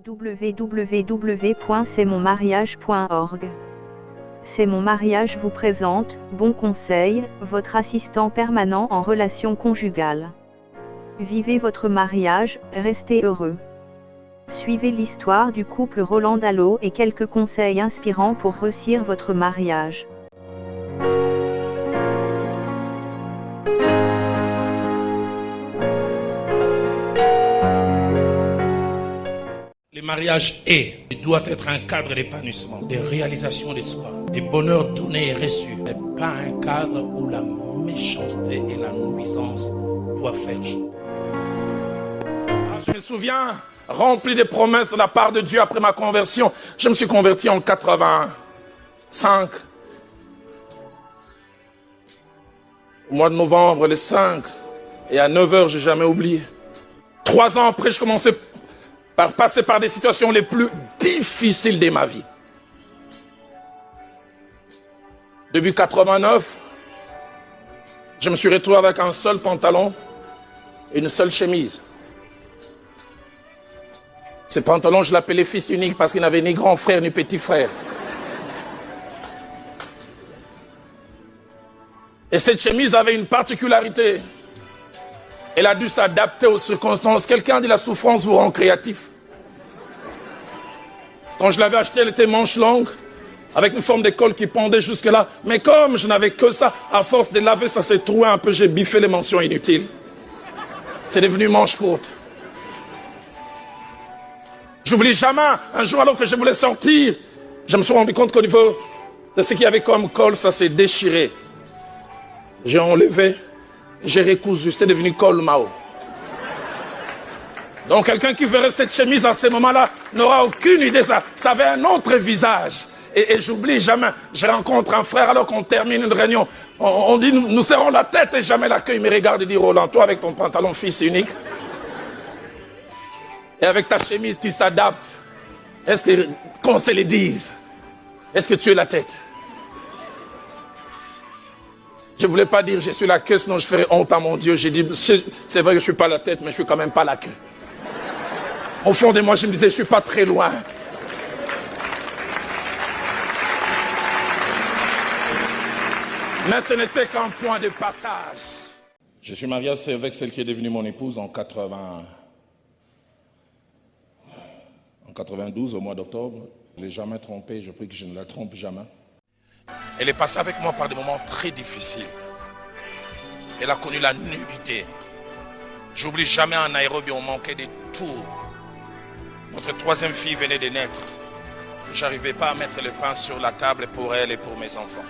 www.c'estmonmariage.org. C'est mon mariage vous présente, Bon Conseil, votre assistant permanent en relations conjugales. Vivez votre mariage, restez heureux. Suivez l'histoire du couple Roland Dallot et quelques conseils inspirants pour réussir votre mariage. Le mariage doit être un cadre d'épanouissement, de réalisation de soi, de bonheur donné et reçu, mais pas un cadre où la méchanceté et la nuisance doivent faire jour. Je me souviens, rempli de promesses de la part de Dieu après ma conversion. Je me suis converti en 85. Au mois de novembre, le 5. Et à 9h, j'ai jamais oublié. 3 ans après, je commençais par passer par des situations les plus difficiles de ma vie. Depuis 89, je me suis retrouvé avec un seul pantalon et une seule chemise. Ce pantalon, je l'appelais fils unique parce qu'il n'avait ni grand frère ni petit frère. Et cette chemise avait une particularité. Elle a dû s'adapter aux circonstances. Quelqu'un dit la souffrance vous rend créatif. Quand je l'avais achetée, elle était manche longue, avec une forme de col qui pendait jusque là. Mais comme je n'avais que ça, à force de laver, ça s'est troué un peu. J'ai biffé les mentions inutiles. C'est devenu manche courte. J'oublie jamais, un jour alors que je voulais sortir, je me suis rendu compte qu'au niveau de ce qu'il y avait comme col, ça s'est déchiré. J'ai enlevé, j'ai recousu, c'était devenu col Mao. Donc quelqu'un qui verrait cette chemise à ce moment-là n'aura aucune idée, ça avait un autre visage. Et j'oublie jamais, je rencontre un frère alors qu'on termine une réunion. On dit, nous serrons la tête et jamais la queue. Il me regarde et dit, Roland, toi avec ton pantalon fils unique, et avec ta chemise qui s'adapte, est-ce que, qu'on se le dise, est-ce que tu es la tête? Je ne voulais pas dire je suis la queue, sinon je ferais honte à mon Dieu. J'ai dit, c'est vrai que je ne suis pas la tête, mais je ne suis quand même pas la queue. Au fond de moi, je me disais, je ne suis pas très loin. Mais ce n'était qu'un point de passage. Je suis marié avec celle qui est devenue mon épouse en 92, au mois d'octobre. Je ne l'ai jamais trompée, je prie que je ne la trompe jamais. Elle est passée avec moi par des moments très difficiles. Elle a connu la nudité. J'oublie jamais en Nairobi, on manquait de tout. Notre 3e fille venait de naître. Je n'arrivais pas à mettre le pain sur la table pour elle et pour mes enfants.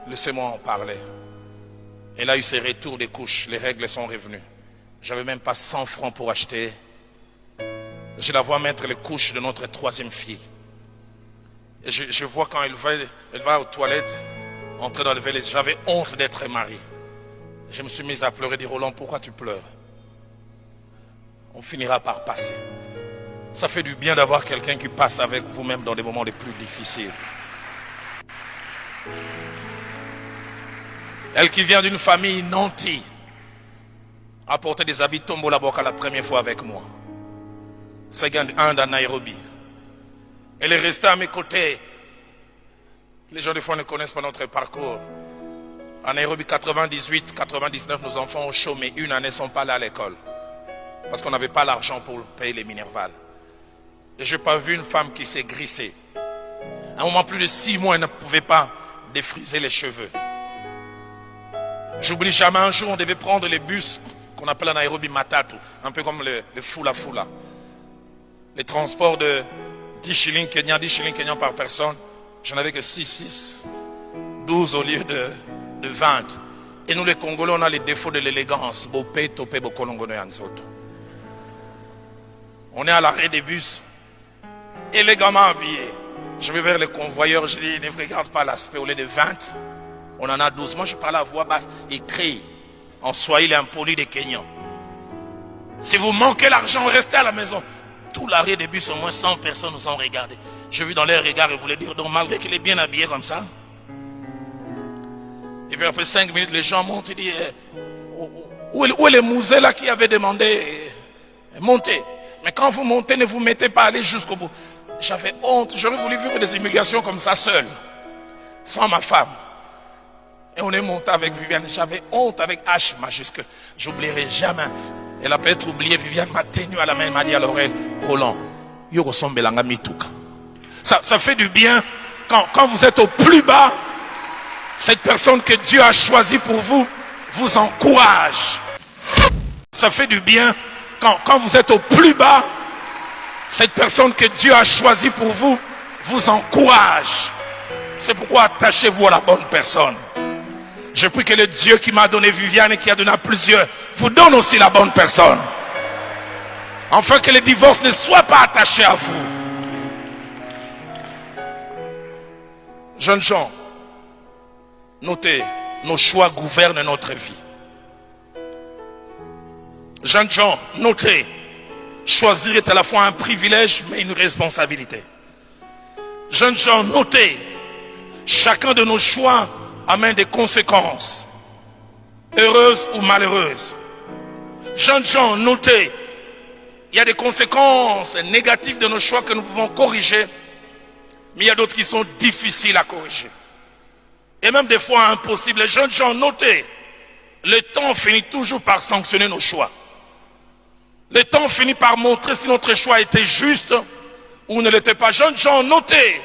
Laissez-moi en parler. Elle a eu ses retours des couches, les règles sont revenues. J'avais même pas 100 francs pour acheter. Je la vois mettre les couches de notre 3e fille. Et je vois quand elle va aux toilettes, entrer dans le valet. J'avais honte d'être marié. Je me suis mis à pleurer, dit Roland, pourquoi tu pleures? On finira par passer. Ça fait du bien d'avoir quelqu'un qui passe avec vous-même dans les moments les plus difficiles. Elle qui vient d'une famille nantie a porté des habits Tombo la Boka la première fois avec moi. Second hand à Nairobi. Elle est restée à mes côtés. Les gens des fois ne connaissent pas notre parcours. À Nairobi, 98, 99, nos enfants ont chômé. Une année, ne sont pas allés à l'école. Parce qu'on n'avait pas l'argent pour payer les minervales. Et je n'ai pas vu une femme qui s'est grissée. À un moment, plus de 6 mois, elle ne pouvait pas défriser les cheveux. J'oublie jamais un jour, on devait prendre les bus qu'on appelle à Nairobi Matatu, un peu comme le Fula Fula. Les transports de 10 shillings Kenya, 10 shillings Kenya par personne. J'en avais que 6, 12 au lieu de 20. Et nous les Congolais, on a les défauts de l'élégance. On est à l'arrêt des bus, élégamment habillés. Je vais vers les convoyeurs, je dis, ne regarde pas l'aspect, au lieu de 20, on en a 12. Moi, je parle à voix basse et crie en Swahili impoli des Kenyans. Si vous manquez l'argent, restez à la maison. Tout l'arrêt des bus, au moins 100 personnes nous ont regardés. Je vis dans leur regard et voulais dire, donc malgré qu'il est bien habillé comme ça. Et puis après 5 minutes, les gens montent et disent, où est le musée là qui avait demandé Montez. Mais quand vous montez, ne vous mettez pas à aller jusqu'au bout. J'avais honte. J'aurais voulu vivre des immigrations comme ça seul, sans ma femme. Et on est monté avec Viviane. J'avais honte avec H majuscule. J'oublierai jamais. Elle a peut-être oublié. Viviane m'a tenu à la main, m'a dit à l'oreille, Roland, ça fait du bien quand vous êtes au plus bas. Cette personne que Dieu a choisie pour vous, vous encourage. Ça fait du bien quand vous êtes au plus bas. Cette personne que Dieu a choisie pour vous, vous encourage. C'est pourquoi attachez-vous à la bonne personne. Je prie que le Dieu qui m'a donné Viviane et qui a donné à plusieurs, vous donne aussi la bonne personne. Afin que le divorce ne soit pas attaché à vous. Jeunes gens, notez, nos choix gouvernent notre vie. Jeunes gens, notez, choisir est à la fois un privilège mais une responsabilité. Jeunes gens, notez, chacun de nos choix amène des conséquences, heureuses ou malheureuses. Jeunes gens, notez, il y a des conséquences négatives de nos choix que nous pouvons corriger, mais il y a d'autres qui sont difficiles à corriger. Et même des fois impossibles. Les jeunes gens, notez, le temps finit toujours par sanctionner nos choix. Le temps finit par montrer si notre choix était juste ou ne l'était pas. Jeunes gens, notez,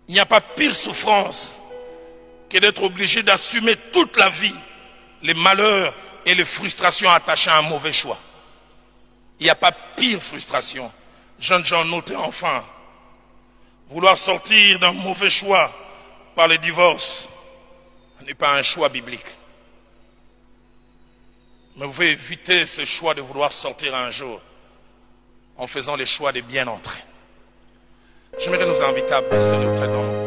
il n'y a pas pire souffrance que d'être obligé d'assumer toute la vie les malheurs et les frustrations attachées à un mauvais choix. Il n'y a pas pire frustration. Jeunes gens, notez enfin, vouloir sortir d'un mauvais choix par le divorce n'est pas un choix biblique. Mais vous pouvez éviter ce choix de vouloir sortir un jour en faisant les choix de bien entrer. J'aimerais nous inviter à baisser nos têtes dans